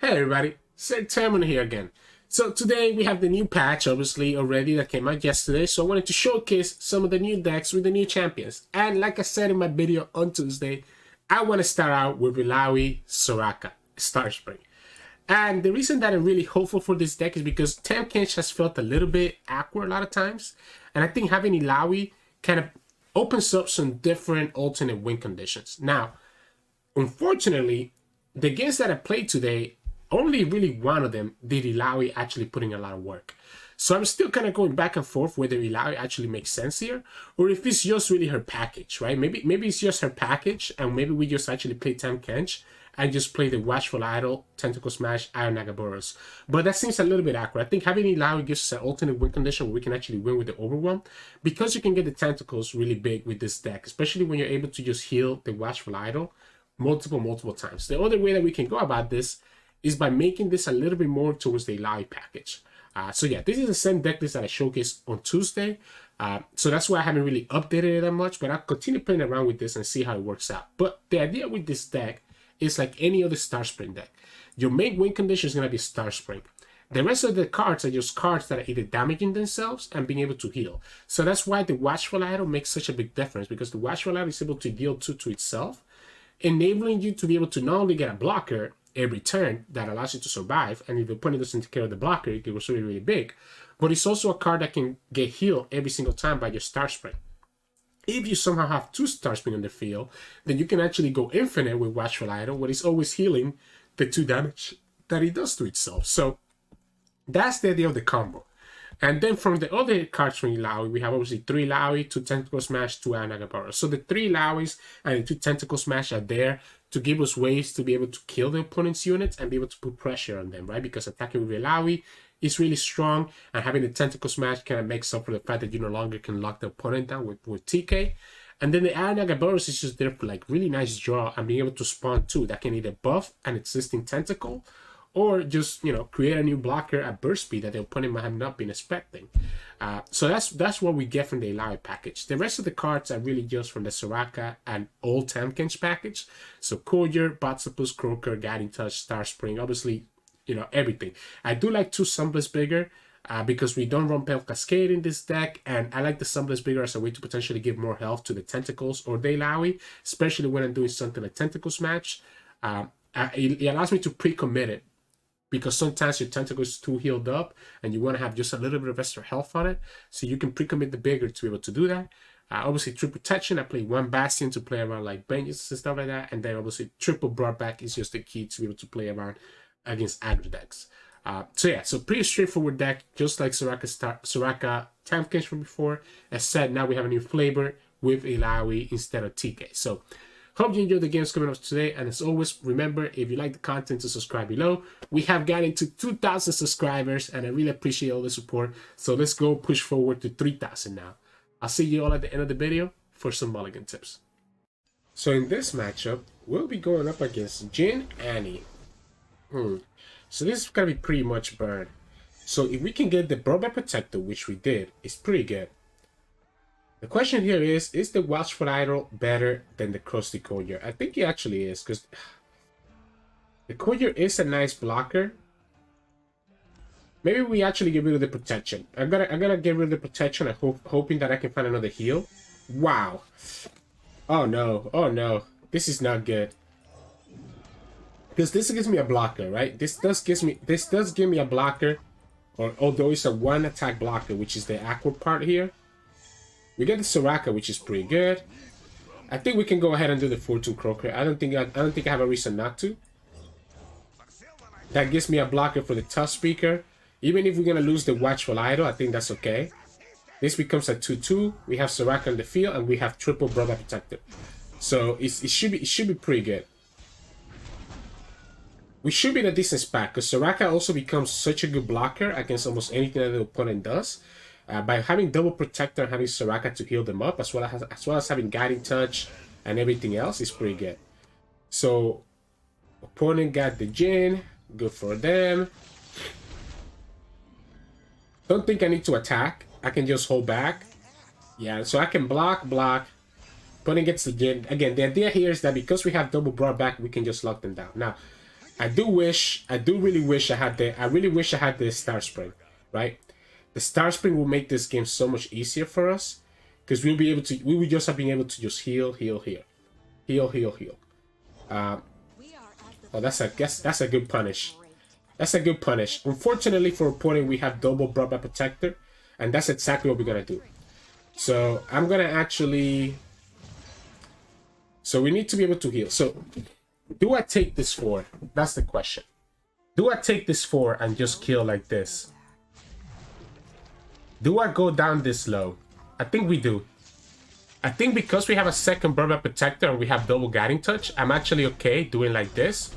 Hey everybody, Sirturmund here again. So today we have the new patch, obviously, already that came out yesterday. So I wanted to showcase some of the new decks with the new champions. And like I said in my video on Tuesday, I want to start out with Illaoi Soraka Star Spring. And the reason that I'm really hopeful for this deck is because Tankage has felt a little bit awkward a lot of times. And I think having Illaoi kind of opens up some different alternate win conditions. Now, unfortunately, the games that I played today, only really one of them did Illaoi actually put in a lot of work. So I'm still kind of going back and forth whether Illaoi actually makes sense here, or if it's just really her package, right? Maybe it's just her package, and maybe we just actually play Tankage and just play the Watchful Idol, Tentacle Smash, Iron Nagaboros. But that seems a little bit awkward. I think having Illaoi gives us an alternate win condition where we can actually win with the Overwhelm, because you can get the Tentacles really big with this deck, especially when you're able to just heal the Watchful Idol multiple times. The other way that we can go about this is by making this a little bit more towards the Illaoi package. So yeah, this is the same deck list that I showcased on Tuesday. So that's why I haven't really updated it that much, but I'll continue playing around with this and see how it works out. But the idea with this deck is like any other Star Spring deck. Your main win condition is going to be Star Spring. The rest of the cards are just cards that are either damaging themselves and being able to heal. So that's why the Watchful Idol makes such a big difference, because the Watchful Idol is able to deal 2 to itself, enabling you to be able to not only get a blocker every turn that allows you to survive, and if the opponent doesn't take care of the blocker, it goes really, really big, but it's also a card that can get healed every single time by your Star Spring. If you somehow have 2 Star Spring on the field, then you can actually go infinite with Watchful Idol, where it's always healing the 2 damage that it does to itself. So that's the idea of the combo. And then from the other cards from Illaoi, we have obviously 3 Illaoi, 2 Tentacle Smash, 2 Iron Nagaboros. So the 3 Illaois and the 2 Tentacle Smash are there to give us ways to be able to kill the opponent's units and be able to put pressure on them, right? Because attacking with Illaoi is really strong, and having the Tentacle Smash kind of makes up for the fact that you no longer can lock the opponent down with TK. And then the Iron Nagaboros is just there for like really nice draw and being able to spawn 2 that can either buff an existing tentacle or just, create a new blocker at burst speed that the opponent might have not been expecting. So that's what we get from the Illaoi package. The rest of the cards are really just from the Soraka and Old Tankage package. So Courier, Botsopus, Croaker, Guiding Touch, Star Spring, obviously, everything. I do like 2 Sumbless Bigger because we don't run Pale Cascade in this deck, and I like the Sumbless Bigger as a way to potentially give more health to the Tentacles or the Illaoi, especially when I'm doing something like Tentacle Smash. It allows me to pre-commit it, because sometimes your tentacle is too healed up and you want to have just a little bit of extra health on it. So you can pre-commit the bigger to be able to do that. Obviously, triple protection. I play 1 Bastion to play around like Vengeance and stuff like that. And then obviously, triple Broadback is just the key to be able to play around against aggro decks. So pretty straightforward deck, just like Soraka Tankage from before. As said, now we have a new flavor with Illaoi instead of TK. So hope you enjoyed the games coming up today, and as always, remember, if you like the content, to subscribe below. We have gotten to 2,000 subscribers, and I really appreciate all the support, so let's go push forward to 3,000 now. I'll see you all at the end of the video for some mulligan tips. So in this matchup, we'll be going up against Jhin Annie. So this is going to be pretty much burn. So if we can get the Broadback Protector, which we did, it's pretty good. The question here is the Watchful Idol better than the Crusty Courier? I think it actually is, because the Courier is a nice blocker. Maybe we actually get rid of the protection. I'm gonna get rid of the protection. Hoping that I can find another heal. Wow. Oh no. This is not good. Because this gives me a blocker, right? This does give me a blocker, or although it's a 1 attack blocker, which is the aqua part here. We get the Soraka, which is pretty good. I think we can go ahead and do the 4-2 Croaker. I don't think I have a reason not to. That gives me a blocker for the Tough Speaker. Even if we're gonna lose the Watchful Idol, I think that's okay. This becomes a 2-2. We have Soraka in the field, and we have triple Brother Protector. So it should be pretty good. We should be in a decent spot, because Soraka also becomes such a good blocker against almost anything that the opponent does. By having double protector and having Soraka to heal them up, as well as having Guiding Touch and everything else, is pretty good. So opponent got the Jhin, good for them. Don't think I need to attack. I can just hold back. Yeah, so I can block. Opponent gets the Jhin. Again, the idea here is that because we have double Broadback, we can just lock them down. Now, I do really wish I had the Star Spring, right? The Star Spring will make this game so much easier for us because we would just have been able to just heal. Oh, that's a good punish. That's a good punish. Unfortunately for opponent, we have double Broadback Protector, and that's exactly what we're gonna do. So I'm gonna actually. So we need to be able to heal. So do I take this 4? That's the question. Do I take this 4 and just kill like this? Do I go down this low? I think we do. I think because we have a second Broadback Protector and we have double Guiding Touch, I'm actually okay doing like this.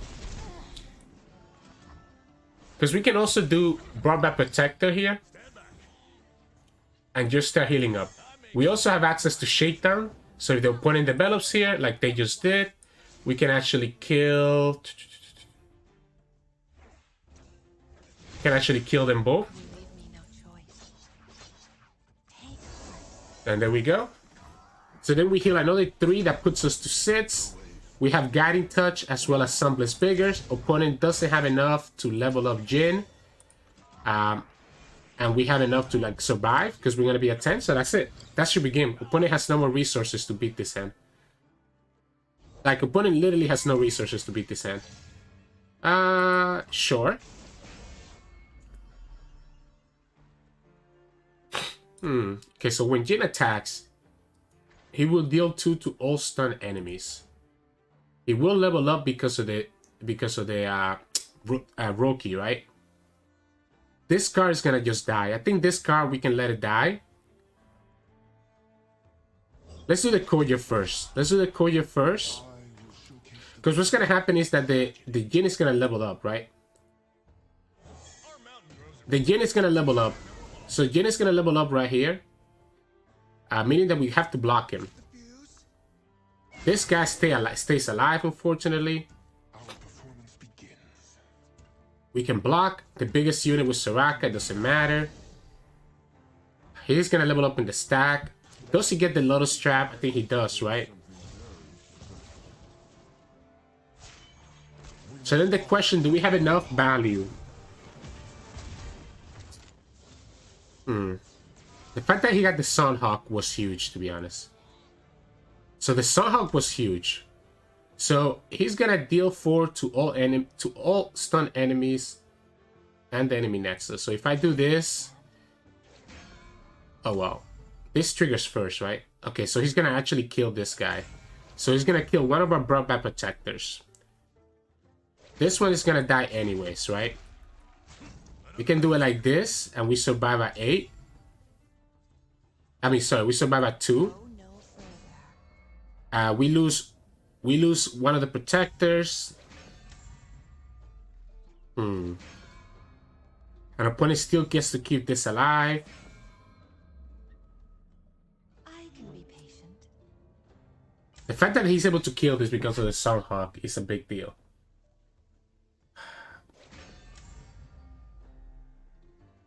Because we can also do Broadback Protector here and just start healing up. We also have access to Shakedown. So if the opponent develops here, like they just did, we can actually kill... them both. And there we go. So then we heal another 3 that puts us to 6. We have Guiding Touch as well as Sunbless Figures. Opponent doesn't have enough to level up Jhin. And we have enough to like survive because we're going to be at 10. So that's it. That should be game. Opponent has no more resources to beat this hand. Like, opponent literally has no resources to beat this hand. Sure. Okay, so when Jhin attacks, he will deal 2 to all stun enemies. He will level up because of the Roki, right? This card is gonna just die. I think this card we can let it die. Let's do the Koya first. Because what's gonna happen is that the Jhin is gonna level up, right? The Jhin is gonna level up. So Jhin is gonna level up right here. Meaning that we have to block him. This guy stays alive, unfortunately. We can block. The biggest unit with Soraka, doesn't matter. He's gonna level up in the stack. Does he get the Lotus Trap? I think he does, right? So then the question, do we have enough value? The fact that he got the Sunhawk was huge, to be honest. So the Sunhawk was huge. So he's gonna deal 4 to all stun enemies and the enemy Nexus. So if I do this, oh wow, this triggers first, right? Okay, so he's gonna actually kill this guy. So he's gonna kill one of our Broadback Protectors. This one is gonna die anyways, right? We can do it like this, and we survive at 8. I mean, sorry, we survive at 2. We lose one of the protectors. An opponent still gets to keep this alive. I can be patient. The fact that he's able to kill this because of the Sunhawk is a big deal.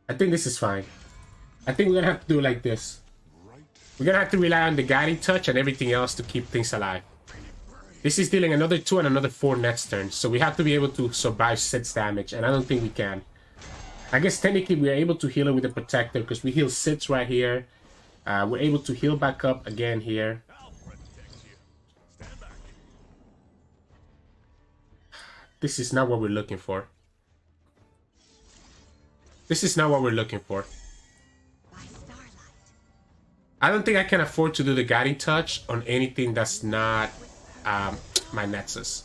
I think this is fine. I think we're gonna have to do it like this. We're gonna have to rely on the Guiding Touch and everything else to keep things alive. This is dealing another 2 and another 4 next turn, so we have to be able to survive 6 damage, and I don't think we can. I guess technically we are able to heal it with the Protector because we heal 6 right here. We're able to heal back up again here. This is not what we're looking for. This is not what we're looking for. I don't think I can afford to do the Guiding Touch on anything that's not my Nexus.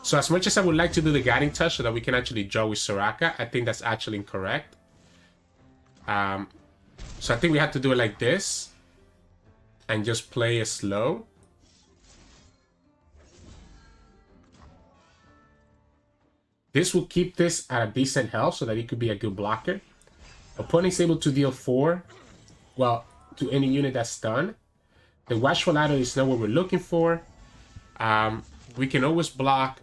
So as much as I would like to do the Guiding Touch so that we can actually draw with Soraka, I think that's actually incorrect. So I think we have to do it like this. And just play it slow. This will keep this at a decent health so that it could be a good blocker. Opponent is able to deal 4. Well, to any unit that's done. The Watchful Idol is not what we're looking for. We can always block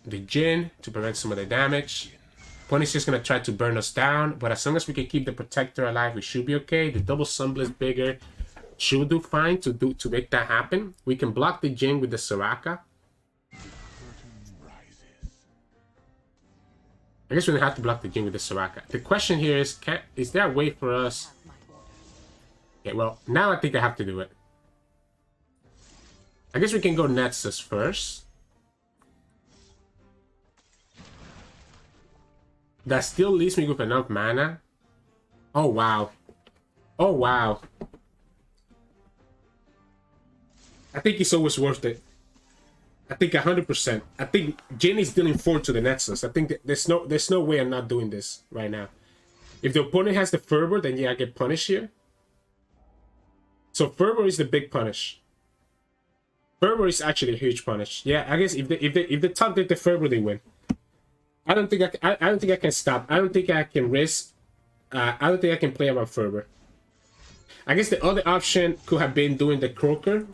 the Jhin to prevent some of the damage. Opponent's just gonna try to burn us down, but as long as we can keep the Protector alive, we should be okay. The double Sunbless Bigger should do fine to make that happen. We can block the Jhin with the Soraka. I guess we don't have to block the Jhin with the Soraka. The question here is, is there a way for us? Okay, well, now I think I have to do it. I guess we can go Noxus first. That still leaves me with enough mana. Oh, wow. Oh, wow. I think it's always worth it. I think 100%. I think Jhin is dealing 4 to the Noxus. I think that there's no way I'm not doing this right now. If the opponent has the Fervor, then yeah, I get punished here. So Fervor is the big punish. Fervor is actually a huge punish. Yeah, I guess if the top did the Fervor, they win. I don't think I don't think I can stop. I don't think I can risk. I don't think I can play around Fervor. I guess the other option could have been doing the Croaker.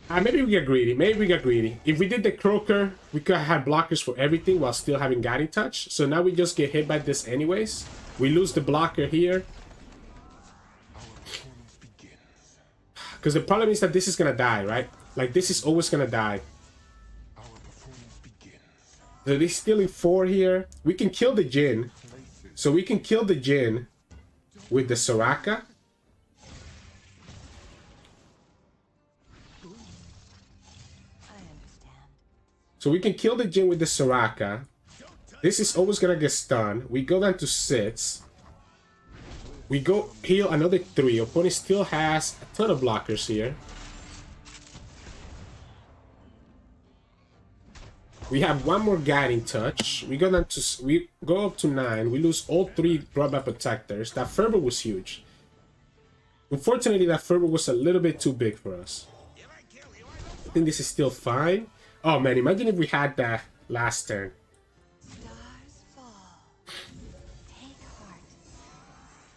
Maybe we get greedy. Maybe we get greedy. If we did the Croaker, we could have had blockers for everything while still having Guiding Touch. So now we just get hit by this anyways. We lose the blocker here. Because the problem is that this is gonna die, right? Like, this is always gonna die. So they're stealing 4 here. We can kill the Jhin. So we can kill the Jhin with the Soraka. So we can kill the Jhin with the Soraka. This is always gonna get stunned. We go down to 6. We go heal another 3. Opponent still has a ton of blockers here. We have one more Guiding Touch. We go up to 9. We lose all 3 drawback protectors. That Fervor was huge. Unfortunately, that Fervor was a little bit too big for us. I think this is still fine. Oh man, imagine if we had that last turn.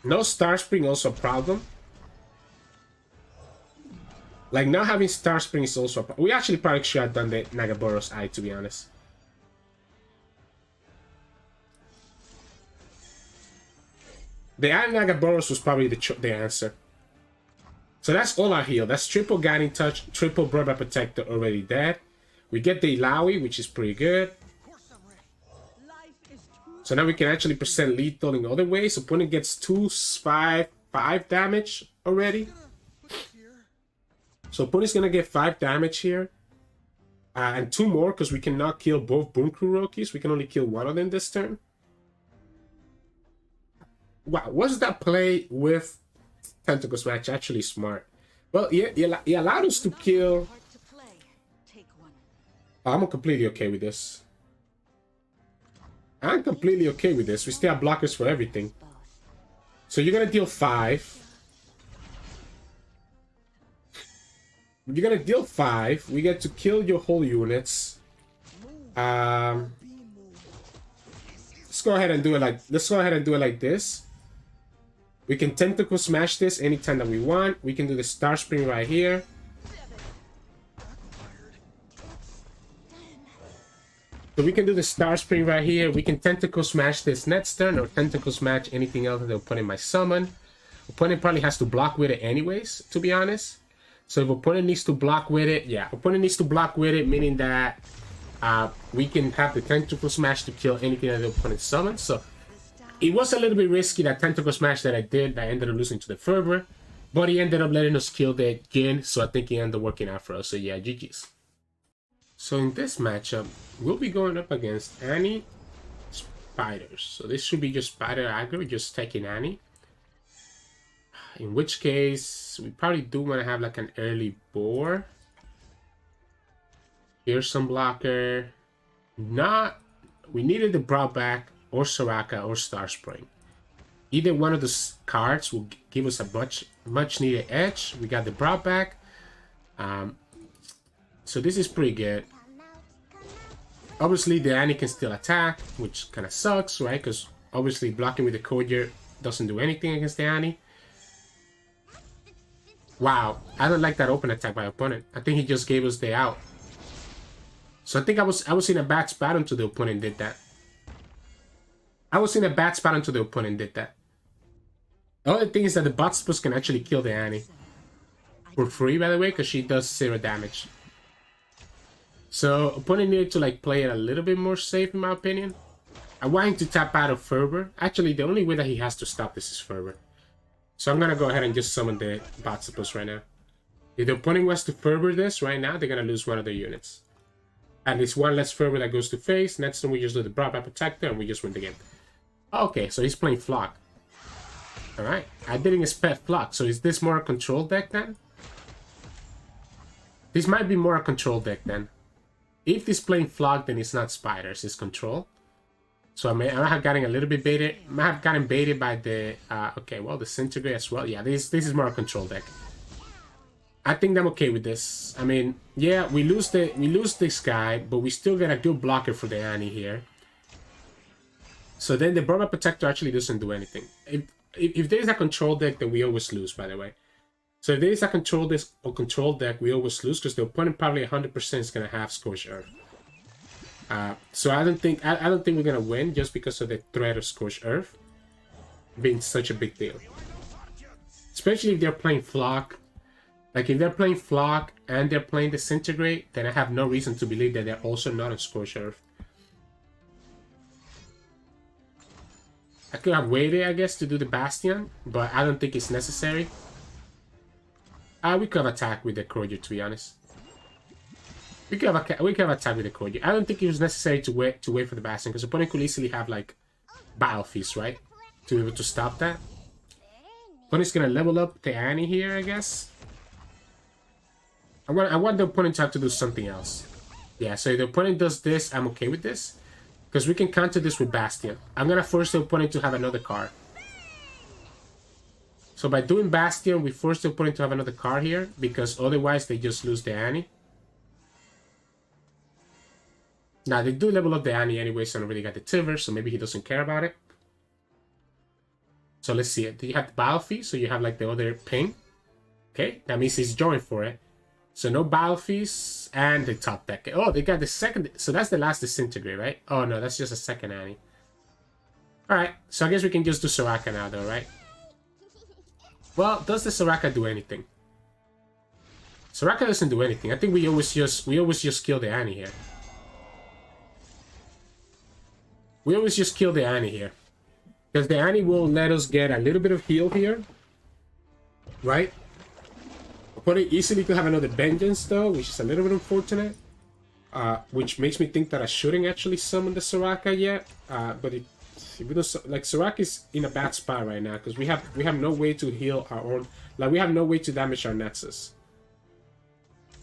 No Star Spring also a problem. Like, not having Star Spring is also a problem. We actually probably should have done the Nagaboros Eye, to be honest. The Eye Nagaboros was probably the answer. So that's all our heal. That's triple Guiding Touch, triple Brother Protector already dead. We get the Illaoi, which is pretty good. So now we can actually present lethal in other ways. Opponent gets 5 damage already. So opponent's gonna get 5 damage here. And 2 more because we cannot kill both Boom Crew Rokis. We can only kill one of them this turn. Wow, was that play with Tentacles match actually smart? Well, he allowed us to kill. I'm completely okay with this. I'm completely okay with this. We still have blockers for everything. So you're gonna deal 5. You're gonna deal 5. We get to kill your whole units. Let's go ahead and do it like this. We can Tentacle Smash this anytime that we want. We can do the Star Spring right here. So we can do the Star Spring right here. We can Tentacle Smash this next turn, or Tentacle Smash anything else that the opponent might summon. Opponent probably has to block with it anyways, to be honest. So if opponent needs to block with it, yeah, opponent needs to block with it, meaning that we can have the Tentacle Smash to kill anything that the opponent summons. So it was a little bit risky, that Tentacle Smash that I did. I ended up losing to the Fervor, but he ended up letting us kill the Jhin, so I think he ended up working out for us. So yeah, GG's. So in this matchup, we'll be going up against Annie Spiders. So this should be just Spider aggro, just taking Annie. In which case, we probably do want to have like an early boar. Here's some blocker. We needed the Brawlback or Soraka or Star Spring. Either one of those cards will give us a much needed edge. We got the Brawlback. So this is pretty good. Obviously, the Annie can still attack, which kind of sucks, right? Because obviously blocking with the Courier doesn't do anything against the Annie. Wow, I don't like that open attack by opponent. I think he just gave us the out. So I think I was in a bad spot until the opponent did that. The other thing is that the bot spurs can actually kill the Annie. For free, by the way, because she does 0 damage. So opponent needed to like play it a little bit more safe, in my opinion. I want him to tap out of Fervor. Actually, the only way that he has to stop this is Fervor. So I'm gonna go ahead and just summon the Botsipus right now. If the opponent was to Fervor this right now, they're gonna lose one of their units. At least one less Fervor that goes to face. Next time we just do the Broadback Protector and we just win the game. Okay, so he's playing Flock. Alright, I didn't expect Flock. So is this more a control deck then? This might be more a control deck then. If he's playing Flock, then it's not Spiders, it's Control. So I might have gotten a little bit baited. I might have gotten baited by the... okay, well, the Disintegrate as well. Yeah, this is more a control deck. I think I'm okay with this. I mean, yeah, we lose this guy, but we still get a good blocker for the Annie here. So then the Burma Protector actually doesn't do anything. If there's a control deck, then we always lose, by the way. So if there's a control deck, we always lose because the opponent probably 100% is gonna have Scorched Earth. So I don't think we're gonna win just because of the threat of Scorched Earth being such a big deal. Especially if they're playing Flock. Like if they're playing Flock and they're playing Disintegrate, then I have no reason to believe that they're also not on Scorched Earth. I could have waited, I guess, to do the Bastion, but I don't think it's necessary. We could have attacked with the Courier, to be honest. We could have attacked with the Courier. I don't think it was necessary to wait for the Bastion, because the opponent could easily have like Battle Feast, right? To be able to stop that. Opponent's gonna level up the Annie here, I guess. I want the opponent to have to do something else. Yeah, so if the opponent does this, I'm okay with this. Because we can counter this with Bastion. I'm gonna force the opponent to have another card. So by doing Bastion, we force the opponent to have another card here. Because otherwise they just lose the Annie. Now they do level up the Annie anyway, so I already got the Tiver, so maybe he doesn't care about it. So let's see it. Do you have the Battle Feast? So you have like the other ping. Okay, that means he's joined for it. So no Battle Feast and the top deck. Oh, they got the second. So that's the last Disintegrate, right? Oh no, that's just a second Annie. Alright, so I guess we can just do Soraka now though, right? Well, does the Soraka do anything? Soraka doesn't do anything. I think we always just kill the Annie here. We always just kill the Annie here. Because the Annie will let us get a little bit of heal here. Right? Opponent easily could have another Vengeance though, which is a little bit unfortunate. Which makes me think that I shouldn't actually summon the Soraka yet. But if we don't, like, Soraka is in a bad spot right now because we have no way to heal our own. Like, we have no way to damage our Nexus.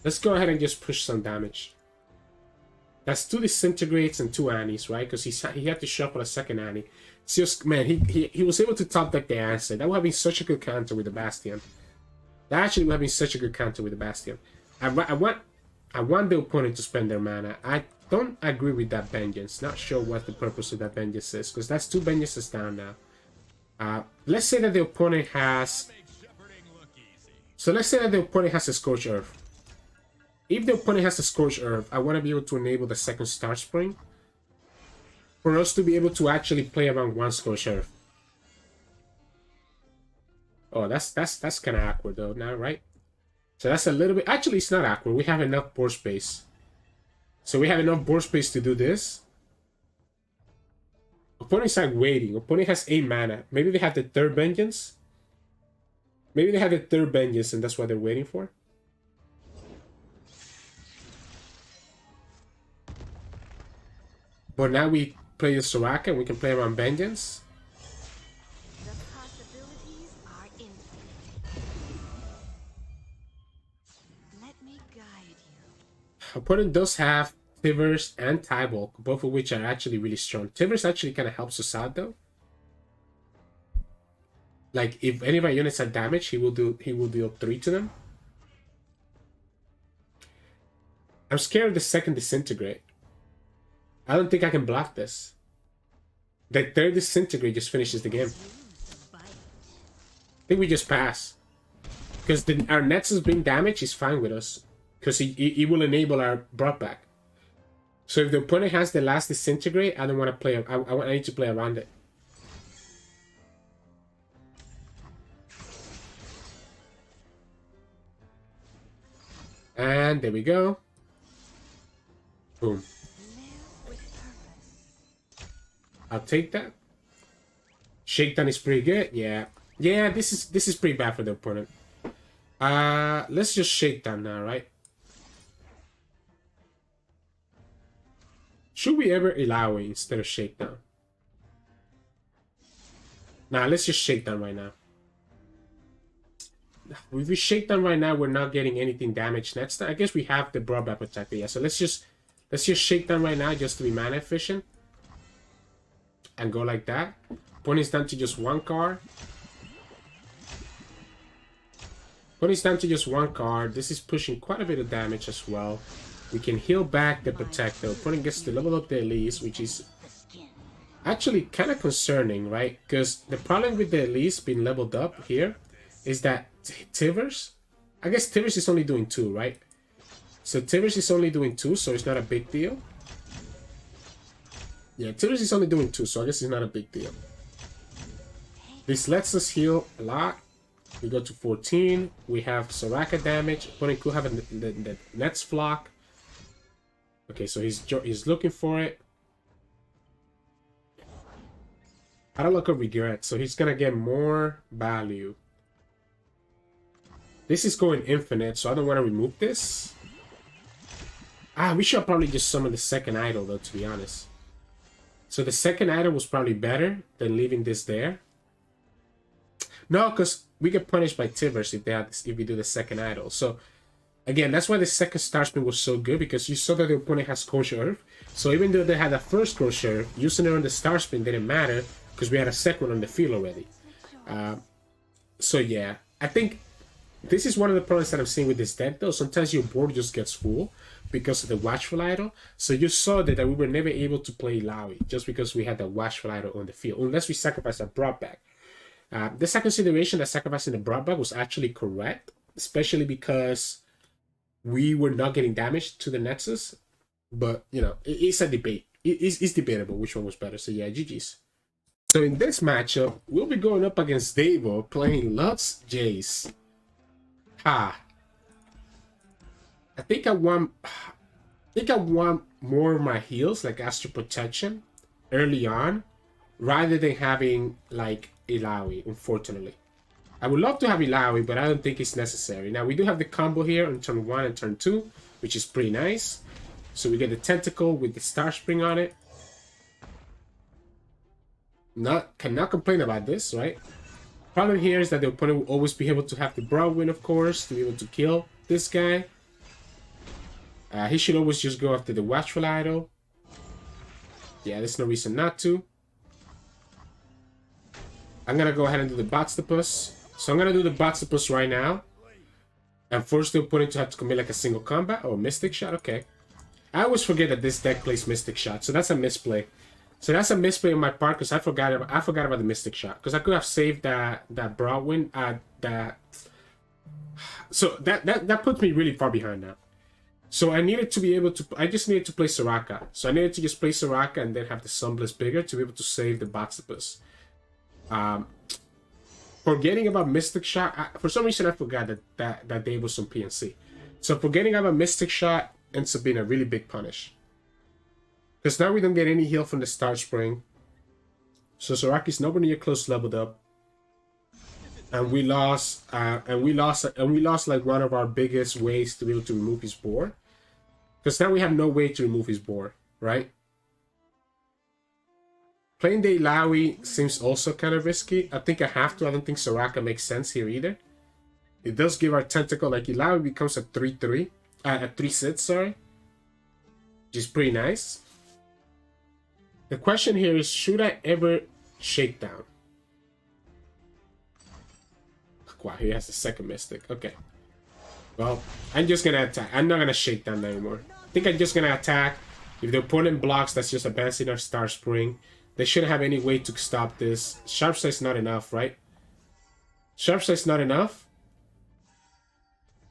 Let's go ahead and just push some damage. That's 2 Disintegrates and 2 Annies, right? Because he had to shuffle a second Annie. It's just, man, he was able to top deck the answer. That would have been such a good counter with the Bastion. That actually would have been such a good counter with the Bastion. I want the opponent to spend their mana. I don't agree with that Vengeance. Not sure what the purpose of that Vengeance is, because that's 2 Vengeances down now. Let's say that the opponent has... So let's say that the opponent has a Scorched Earth. If the opponent has a Scorched Earth, I want to be able to enable the second Star Spring. For us to be able to actually play around 1 Scorched Earth. Oh, that's kind of awkward though now, right? So that's a little bit... Actually, it's not awkward. We have enough board space. So we have enough board space to do this. Opponent's like waiting. Opponent has 8 mana. Maybe they have the 3rd Vengeance. Maybe they have the 3rd Vengeance and that's what they're waiting for. But now we play the Soraka and we can play around Vengeance. The possibilities are infinite. Let me guide you. Opponent does have Tivers and Tybulk, both of which are actually really strong. Tivers actually kind of helps us out though. Like if any of our units are damaged, he will deal 3 to them. I'm scared of the second Disintegrate. I don't think I can block this. The 3rd Disintegrate just finishes the game. I think we just pass. Because our Nexus being damaged is fine with us. Because he will enable our brought back. So if the opponent has the last Disintegrate, I don't want to play. I need to play around it. And there we go. Boom. I'll take that. Shakedown is pretty good. Yeah. Yeah, this is pretty bad for the opponent. Let's just shakedown now, right? Should we ever Illaoi instead of shakedown? Nah, let's just shakedown right now. If we shakedown right now, we're not getting anything damaged next time. I guess we have the broadback protector. Yeah, so let's just shakedown right now just to be mana efficient. And go like that. Point is down to just one card. Point is down to just one card. This is pushing quite a bit of damage as well. We can heal back the protector. Opponent gets to level up the Elise, which is actually kind of concerning, right? Because the problem with the Elise being leveled up here is that Tivers, I guess Tivers is only doing 2, right? So Tivers is only doing 2, so it's not a big deal. Yeah, Tivers is only doing 2, so I guess it's not a big deal. This lets us heal a lot. We go to 14. We have Soraka damage. Opponent could have the Nets flock. Okay, so he's looking for it. I don't look at regret, so he's gonna get more value. This is going infinite, so I don't want to remove this. We should probably just summon the second idol, though, to be honest. So the second idol was probably better than leaving this there. No, because we get punished by Tivers if we do the second idol. So again, that's why the second Star Spring was so good, because you saw that the opponent has Scorched Earth. So even though they had the first Scorched Earth, using it on the Star Spring didn't matter because we had a second one on the field already. So yeah, I think this is one of the problems that I'm seeing with this deck, though. Sometimes your board just gets full because of the Watchful Idol. So you saw that we were never able to play Illaoi just because we had the Watchful Idol on the field, unless we sacrificed a Broadback. The second consideration that sacrificing the Broadback was actually correct, especially because we were not getting damage to the Nexus. But, you know, it's a debate. It's debatable which one was better. So yeah, GG's. So in this matchup, we'll be going up against Davo playing Lux Jayce. I think I want more of my heals, like Astral Protection, early on, rather than having like Illaoi, unfortunately. I would love to have Illaoi, but I don't think it's necessary. Now we do have the combo here on turn 1 and turn 2, which is pretty nice. So we get the tentacle with the Star Spring on it. Cannot complain about this, right? Problem here is that the opponent will always be able to have the Broadwind, of course, to be able to kill this guy. He should always just go after the Watchful Idol. Yeah, there's no reason not to. I'm gonna go ahead and do the Botstopus. So I'm gonna do the Botstopus right now. And force the opponent to have to commit like a single combat or Mystic Shot. Okay. I always forget that this deck plays Mystic Shot, so that's a misplay. So that's a misplay on my part because I forgot about the Mystic Shot, because I could have saved that Broadwind. So that puts me really far behind now. So I needed to be able to. I just needed to play Soraka. So I needed to just play Soraka and then have the Sunblast bigger to be able to save the Botstopus. Forgetting about Mystic Shot. For some reason, I forgot that day was some PNC. So forgetting about Mystic Shot ends up being a really big punish. Because now we don't get any heal from the Star Spring. So Soraki's nowhere near close leveled up. And we lost like one of our biggest ways to be able to remove his board. Because now we have no way to remove his board, right? Playing the Illaoi seems also kind of risky. I think I have to. I don't think Soraka makes sense here either. It does give our tentacle, like Illaoi becomes a 3/3. A 3/6, sorry. Which is pretty nice. The question here is, should I ever shake down? Wow, he has the second Mystic. Okay. Well, I'm just going to attack. I'm not going to shake down anymore. I think I'm just going to attack. If the opponent blocks, that's just advancing our Star Spring. They shouldn't have any way to stop this. Sharp Sight's not enough, right? Sharp Sight's not enough.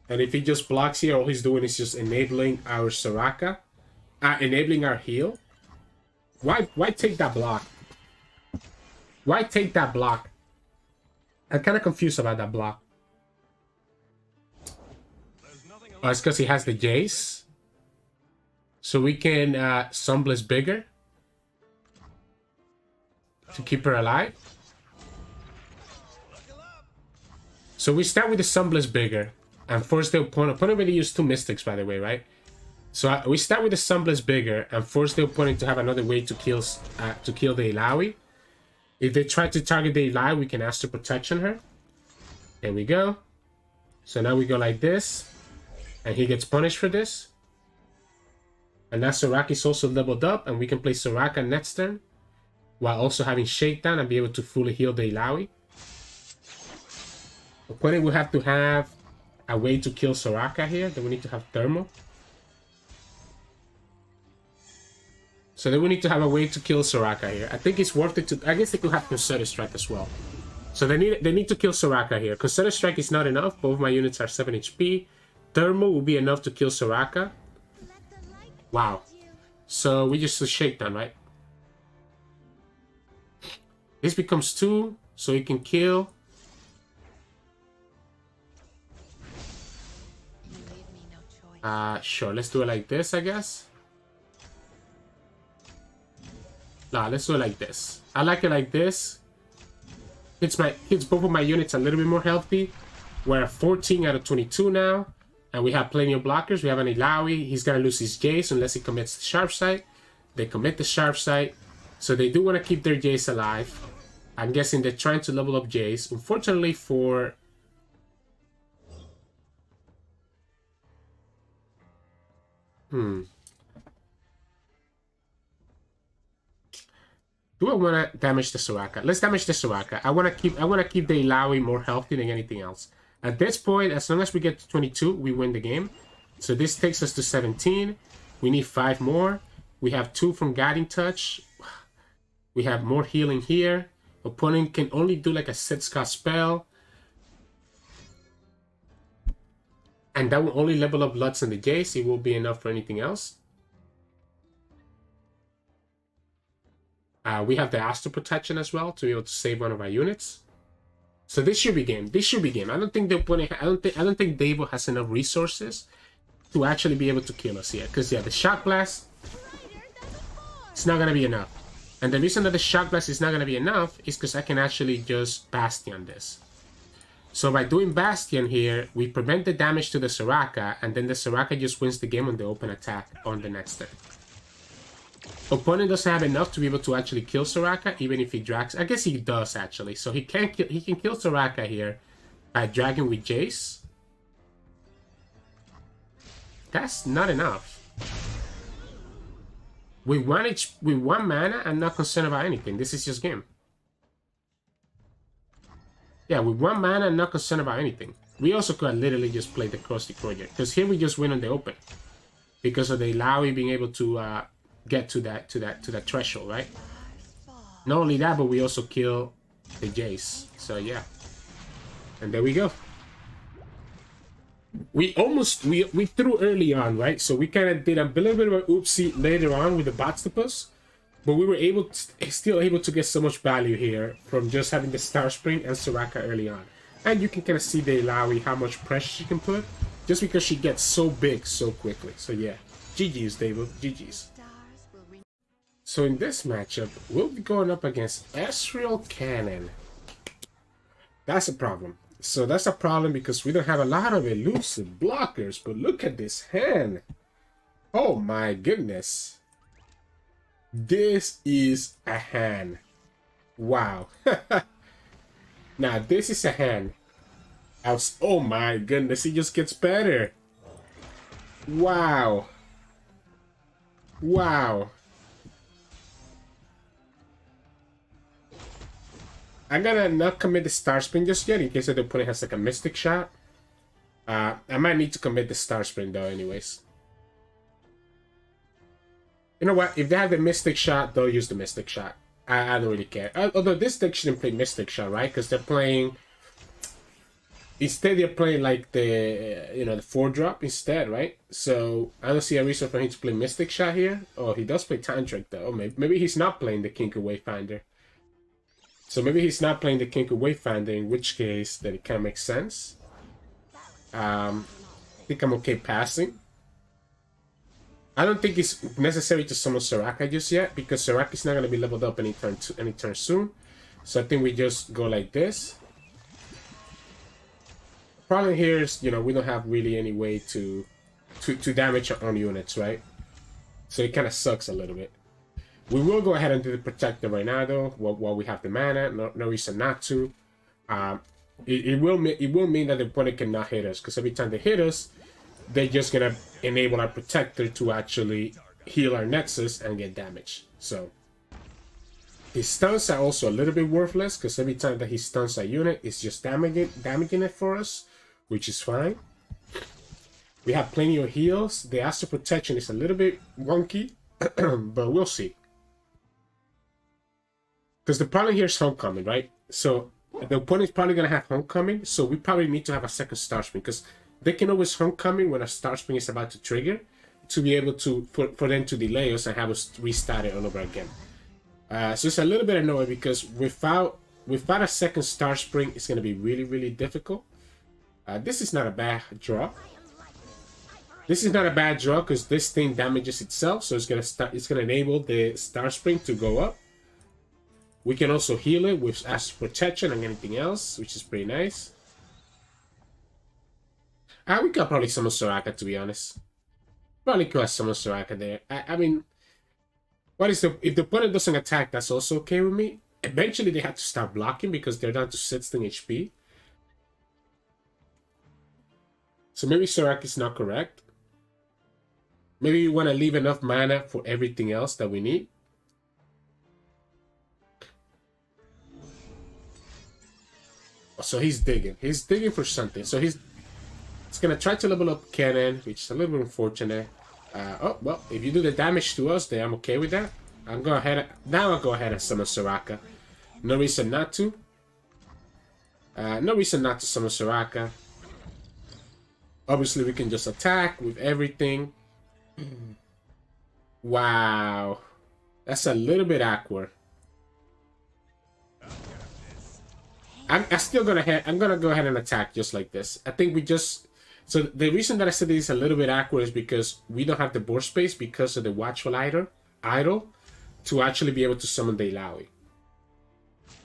And if he just blocks here, all he's doing is just enabling our Soraka. Enabling our heal. Why take that block? Why take that block? I'm kind of confused about that block. Oh, it's because he has the Jayce. So we can Sunblast bigger. to keep her alive. So we start with the Sunblast Bigger and force the opponent. Opponent really used 2 Mystics, by the way, right? So we start with the Sunblast Bigger and force the opponent to have another way to kill the Illaoi. If they try to target the Illaoi, we can Astral Protection her. There we go. So now we go like this, and he gets punished for this. And now Soraka is also leveled up, and we can play Soraka next turn, while also having Shakedown and be able to fully heal the Illaoi. Opponent will have to have a way to kill Soraka here. Then we need to have Thermal. So then we need to have a way to kill Soraka here. I think it's worth it to... I guess they could have Concerted Strike as well. So they need to kill Soraka here. Concerted Strike is not enough. Both my units are 7 HP. Thermal will be enough to kill Soraka. Wow. So we just do Shakedown, right? This becomes 2, so he can kill. Sure, let's do it like this, I guess. Nah, let's do it like this. I like it like this. Hits both of my units a little bit more healthy. We're at 14 out of 22 now. And we have plenty of blockers. We have an Illaoi. He's gonna lose his Jayce unless he commits the Sharp Sight. They commit the Sharp Sight. So they do want to keep their Jayce alive. I'm guessing they're trying to level up Jayce. Unfortunately for... Do I want to damage the Soraka? Let's damage the Soraka. I want to keep the Illaoi more healthy than anything else. At this point, as long as we get to 22, we win the game. So this takes us to 17. We need 5 more. We have 2 from Guiding Touch. We have more healing here. Opponent can only do like a set-scott spell. And that will only level up Lux and the Jayce. It will be enough for anything else. We have the Astral Protection as well to be able to save one of our units. So this should be game. This should be game. I don't think the opponent. I don't think Devo has enough resources to actually be able to kill us here. Because yeah, the Shock Blast, it's not gonna be enough. And the reason that the Shock Blast is not gonna be enough is because I can actually just Bastion this. So by doing Bastion here, we prevent the damage to the Soraka, and then the Soraka just wins the game on the open attack on the next turn. Opponent doesn't have enough to be able to actually kill Soraka, even if he drags. I guess he does actually. So he can kill Soraka here by dragging with Jayce. That's not enough. With one mana, I'm not concerned about anything. This is just game. Yeah, with 1 mana, I'm not concerned about anything. We also could have literally just played the Cross Project, because here we just win on the open because of the Illaoi being able to get to that threshold, right? Not only that, but we also kill the Jayce. So yeah, and there we go. We threw early on, right? So we kind of did a little bit of an oopsie later on with the Botstopus, but we were still able to get so much value here from just having the Star Spring and Soraka early on. And you can kind of see the Illaoi, how much pressure she can put, just because she gets so big so quickly. So yeah, GG's, David, GG's. So in this matchup, we'll be going up against Ezreal Kennen. That's a problem. So that's a problem because we don't have a lot of elusive blockers, but look at this hand. Oh my goodness. This is a hand. Wow. Now this is a hand. Oh my goodness, it just gets better. Wow. Wow. I'm gonna not commit the Star Spring just yet in case the opponent has like a Mystic Shot. I might need to commit the Star Spring though anyways. You know what? If they have the Mystic Shot, they'll use the Mystic Shot. I don't really care. Although this deck shouldn't play Mystic Shot, right? Because they're playing... Instead, they're playing like the, you know, the 4-drop instead, right? So I don't see a reason for him to play Mystic Shot here. Oh, he does play Tantric though. Oh, maybe he's not playing the Kinker Wayfinder. So maybe he's not playing the Kinker Wayfinder, in which case then it kind of makes sense. I think I'm okay passing. I don't think it's necessary to summon Soraka just yet because Soraka is not going to be leveled up anytime soon. So I think we just go like this. Problem here is, you know, we don't have really any way to damage our own units, right? So it kind of sucks a little bit. We will go ahead and do the Protector right now, though, while we have the mana. No reason not to. It will mean that the opponent cannot hit us, because every time they hit us, they're just gonna enable our Protector to actually heal our Nexus and get damage. So his stuns are also a little bit worthless, because every time that he stuns a unit, it's just damaging it for us, which is fine. We have plenty of heals. The Astral Protection is a little bit wonky, but we'll see. Because the problem here is Homecoming, right? So the opponent is probably going to have Homecoming, so we probably need to have a second Star Spring, because they can always Homecoming when a Star Spring is about to trigger, to be able to, for them to delay us and have us restart it all over again. So it's a little bit annoying, because without a second Star Spring, it's going to be really, really difficult. This is not a bad draw. This is not a bad draw, because this thing damages itself, so it's gonna enable the Star Spring to go up. We can also heal it with Astral Protection and anything else, which is pretty nice. We could probably summon Soraka, to be honest. Probably could have summoned Soraka there. I mean, if the opponent doesn't attack, that's also okay with me. Eventually, they have to start blocking because they're down to 16 HP. So maybe Soraka is not correct. Maybe we want to leave enough mana for everything else that we need. So he's digging. He's digging for something. So he's going to try to level up Kennen, which is a little bit unfortunate. Oh, well, if you do the damage to us, then I'm okay with that. I'll go ahead and summon Soraka. No reason not to. No reason not to summon Soraka. Obviously, we can just attack with everything. Wow. That's a little bit awkward. I'm gonna go ahead and attack just like this. I think we just... So the reason that I said this is a little bit awkward is because we don't have the board space because of the Watchful Idol to actually be able to summon the Illaoi.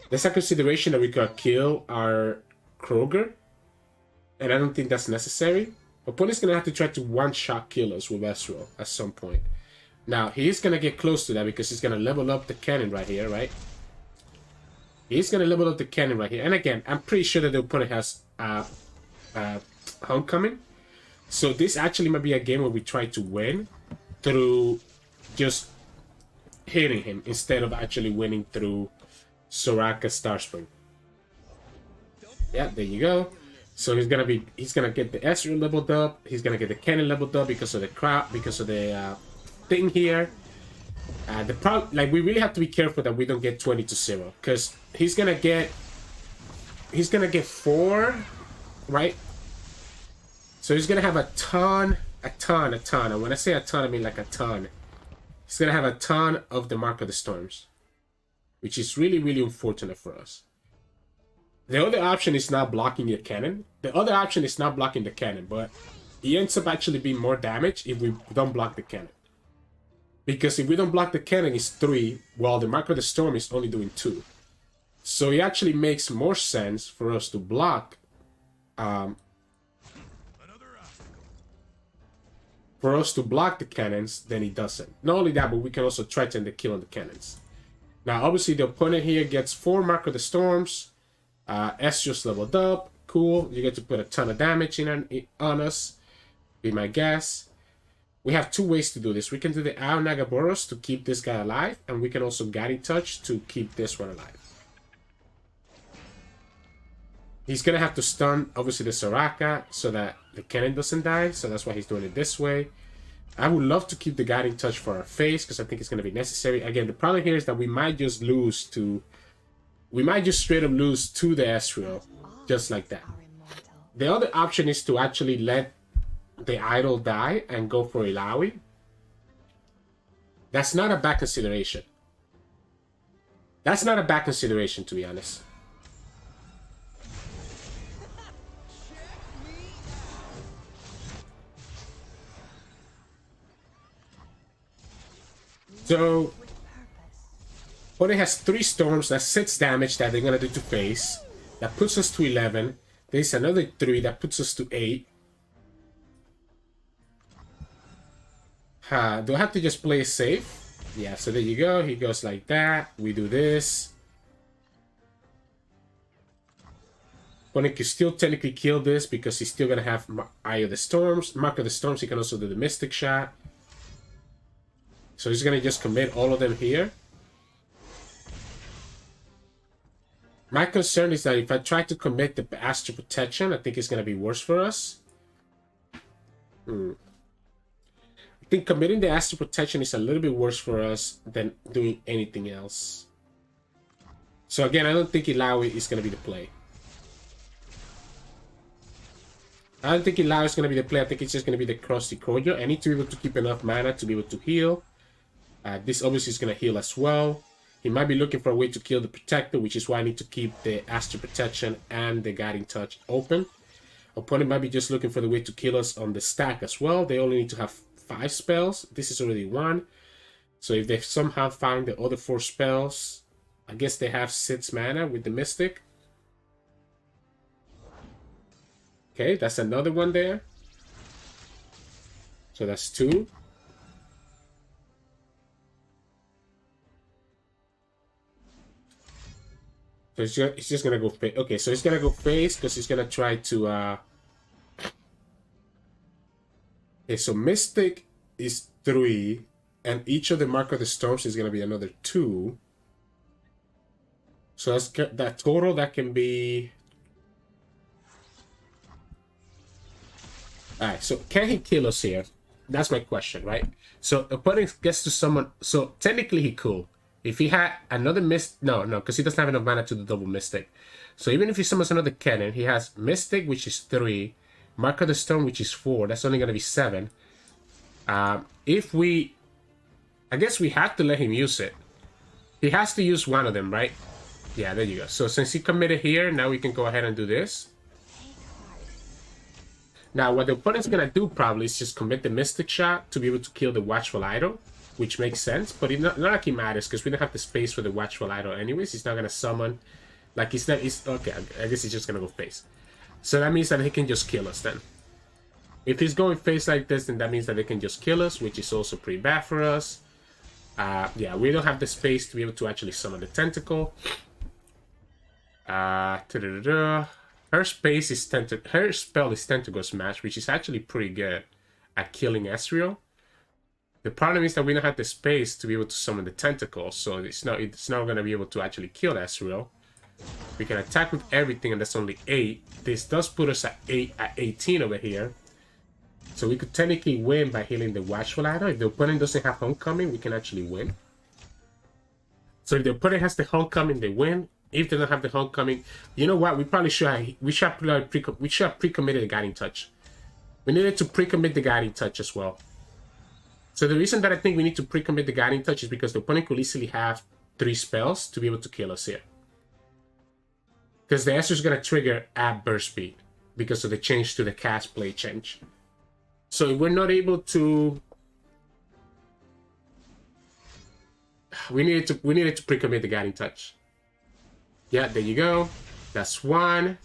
There's a consideration that we could kill our Kroger, and I don't think that's necessary. Opponent's gonna have to try to one-shot kill us with Ezreal at some point. Now, he's gonna get close to that because he's gonna level up the Kennen right here, right? He's gonna level up the Kennen right here. And again, I'm pretty sure that the opponent has Homecoming. So this actually might be a game where we try to win through just hitting him instead of actually winning through Soraka Star Spring. Yeah, there you go. So he's gonna get the Ezreal leveled up. He's gonna get the Kennen leveled up because of the crowd, because of the thing here. The problem, like, we really have to be careful that we don't get 20-0, because he's gonna get 4, right? So he's gonna have a ton. And when I say a ton, I mean like a ton. He's gonna have a ton of the Mark of the Storms, which is really, really unfortunate for us. The other option is not blocking the Kennen. But he ends up actually being more damage if we don't block the Kennen. Because if we don't block the Kennen, it's 3, while the Mark of the Storm is only doing 2. So it actually makes more sense for us to block the cannons than it doesn't. Not only that, but we can also threaten the kill on the cannons. Now, obviously, the opponent here gets 4 Mark of the Storms. S just leveled up. Cool. You get to put a ton of damage on us. Be my guess. We have 2 ways to do this. We can do the Ao Nagaboros to keep this guy alive, and we can also Guiding Touch to keep this one alive. He's going to have to stun, obviously, the Soraka so that the Kennen doesn't die, so that's why he's doing it this way. I would love to keep the Guiding Touch for our face, because I think it's going to be necessary. Again, the problem here is that we might just lose to... We might just straight up lose to the Ezreal, just like that. The other option is to actually let the idol die and go for Illaoi. That's not a bad consideration. To be honest. So with purpose. opponent has 3 storms, that's 6 damage that they're gonna do to face. That puts us to 11. There's another 3 that puts us to 8. Do I have to just play it safe? Yeah, so there you go. He goes like that. We do this. Opponent can still technically kill this because he's still gonna have Eye of the Storms. Mark of the Storms, he can also do the Mystic Shot. So he's gonna just commit all of them here. My concern is that if I try to commit the Astral Protection, I think it's gonna be worse for us. I think committing the Astral Protection is a little bit worse for us than doing anything else. So again, I don't think Illaoi is gonna be the play. I don't think Illaoi is going to be the play. I think it's just going to be the Crusty Cordial. I need to be able to keep enough mana to be able to heal. This obviously is going to heal as well. He might be looking for a way to kill the Protector, which is why I need to keep the Astral Protection and the Guiding Touch open. Opponent might be just looking for the way to kill us on the stack as well. They only need to have 5 spells. This is already 1. So if they somehow find the other 4 spells, I guess they have 6 mana with the Mystic. Okay, that's another one there. So that's 2. So it's just gonna go face. Okay, so it's gonna go face because he's gonna try to okay, so Mystic is 3, and each of the Mark of the Storms is gonna be another 2. So that's that total, that can be. Alright, so can he kill us here? That's my question, right? So opponent gets to summon. So technically he could. If he had another no, because he doesn't have enough mana to do double Mystic. So even if he summons another Kennen, he has Mystic, which is 3, Mark of the Stone, which is 4. That's only gonna be 7. If we, I guess we have to let him use it. He has to use one of them, right? Yeah, there you go. So since he committed here, now we can go ahead and do this. Now, what the opponent's gonna do probably is just commit the Mystic Shot to be able to kill the Watchful Idol, which makes sense, but not like it matters because we don't have the space for the Watchful Idol anyways. He's not gonna summon, like he's not. He's okay. I guess he's just gonna go face. So that means that he can just kill us then. If he's going face like this, then that means that they can just kill us, which is also pretty bad for us. Yeah, we don't have the space to be able to actually summon the Tentacle. Her space is her spell is Tentacle Smash, which is actually pretty good at killing Ezreal. The problem is that we don't have the space to be able to summon the Tentacles, so it's not going to be able to actually kill Ezreal. We can attack with everything, and that's only 8. This does put us at 18 over here. So we could technically win by healing the Watchful Idol. If the opponent doesn't have Homecoming, we can actually win. So if the opponent has the Homecoming, they win. If they don't have the Homecoming, you know what? We probably should have pre-committed the Guiding Touch. We needed to pre-commit the Guiding Touch as well. So the reason that I think we need to pre-commit the Guiding Touch is because the opponent could easily have 3 spells to be able to kill us here. Because the Ezreal is going to trigger at burst speed because of the change to the cast play change. So if we're not able to, we needed to pre-commit the Guiding Touch. Yeah, there you go. That's 1.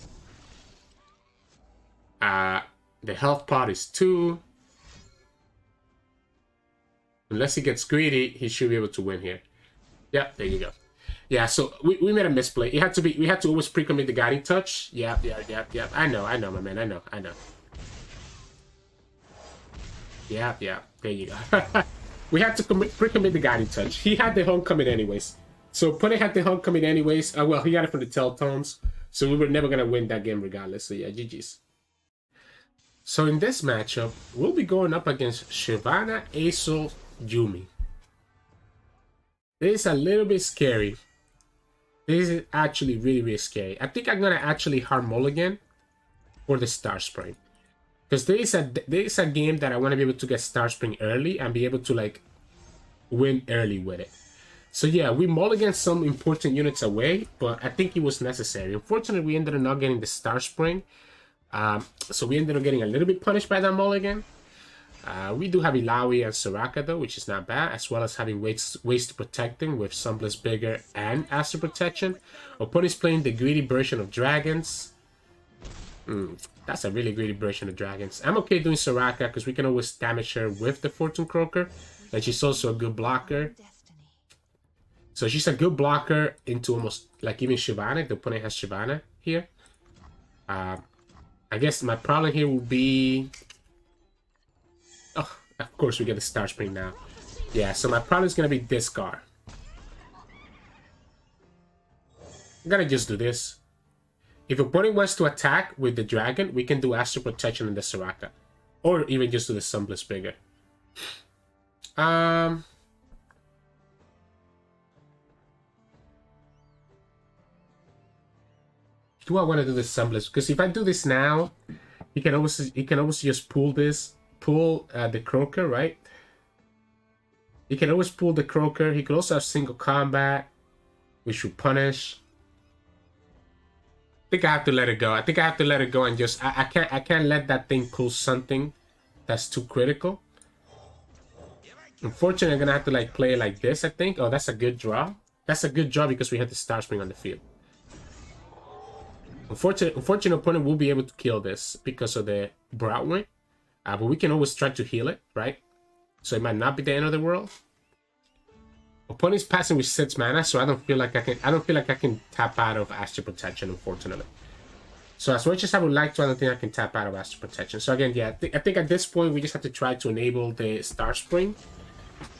The health pot is 2. Unless he gets greedy, he should be able to win here. Yeah, there you go. Yeah, so we made a misplay. We had to always pre-commit the Guiding Touch. Yeah. I know, my man. I know. Yeah, there you go. We had to pre-commit the Guiding Touch. He had the Homecoming anyways. So opponent had the Homecoming anyways. Well, he got it from the Telltones. So we were never going to win that game regardless. So yeah, GG's. So in this matchup, we'll be going up against Shyvanna, Asol, Yuumi. This is a little bit scary. This is actually really, really scary. I think I'm going to actually hard mulligan for the Star Spring. Because there is a game that I want to be able to get Star Spring early and be able to like win early with it. So yeah, we mulliganed some important units away, but I think it was necessary. Unfortunately, we ended up not getting the Star Spring. So we ended up getting a little bit punished by that mulligan. We do have Illaoi and Soraka though, which is not bad, as well as having waste protecting with Sunbless Bigger and Astral Protection. Opponent's playing the greedy version of dragons. That's a really greedy version of dragons. I'm okay doing Soraka because we can always damage her with the Fortune Croaker, and she's also a good blocker. So she's a good blocker into almost like even Shyvanna. The opponent has Shyvanna here. I guess my problem here will be... Oh, of course we get the Star Spring now. Yeah, so my problem is going to be this card. I'm going to just do this. If opponent wants to attack with the dragon, we can do Astral Protection in the Soraka. Or even just do the Sunbless Bigger. Do I want to do the Sunbless? Because if I do this now, he can always just pull this. Pull the Croaker, right? He can always pull the Croaker. He could also have single combat, which will punish. I think I have to let it go. I think I have to let it go and just I can't let that thing pull something that's too critical. Unfortunately, I'm gonna have to like play it like this, I think. Oh, that's a good draw. That's a good draw because we had the Star Spring on the field. Unfortunate opponent will be able to kill this because of the Broadway. But we can always try to heal it, right? So it might not be the end of the world. Opponent's passing with 6 mana, so I don't feel like I can tap out of Astral Protection, unfortunately. So as much as I would like to, I don't think I can tap out of Astral Protection. So again, yeah, I think at this point we just have to try to enable the Star Spring.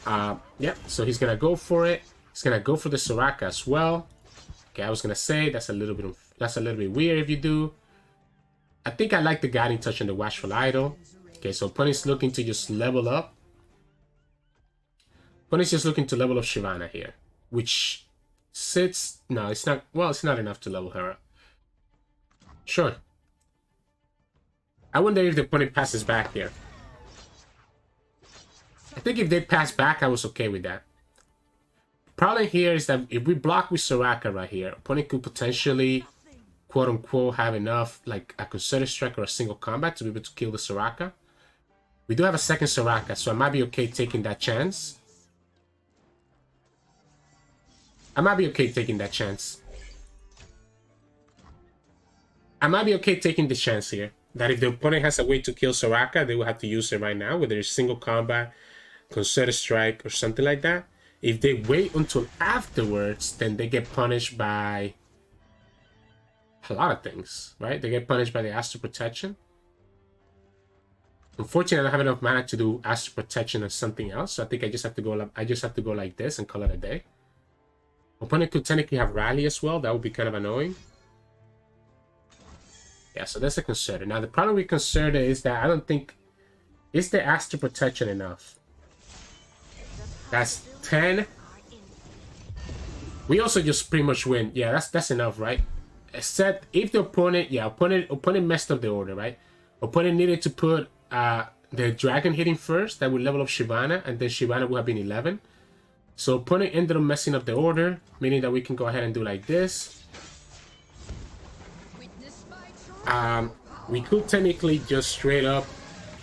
Yeah, so he's gonna go for it. He's gonna go for the Soraka as well. Okay, I was gonna say that's a little bit weird if you do. I think I like the Guiding Touch and the Watchful Idol. Okay, so opponent's looking to just level up. Opponent's just looking to level up Shyvanna here, which sits... No, it's not... Well, it's not enough to level her up. Sure. I wonder if the opponent passes back here. I think if they pass back, I was okay with that. Problem here is that if we block with Soraka right here, opponent could potentially, quote-unquote, have enough, like a Concerted Strike or a single combat to be able to kill the Soraka. We do have a second Soraka, so I might be okay taking that chance. I might be okay taking that chance. I might be okay taking the chance here. That if the opponent has a way to kill Soraka, they will have to use it right now, whether it's single combat, Concerted Strike, or something like that. If they wait until afterwards, then they get punished by a lot of things, right? They get punished by the Astral Protection. Unfortunately, I don't have enough mana to do Astral Protection or something else, so I think I just have to go like this and call it a day. Opponent could technically have Rally as well. That would be kind of annoying. Yeah, so that's a Concerted. Now, the problem with Concerted is that I don't think... Is the Astral Protection enough? That's 10. We also just pretty much win. Yeah, that's enough, right? Except if the opponent... Yeah, opponent messed up the order, right? Opponent needed to put the dragon hitting first. That would level up Shyvanna, and then Shyvanna would have been 11. So opponent ended up messing up the order, meaning that we can go ahead and do like this. We could technically just straight up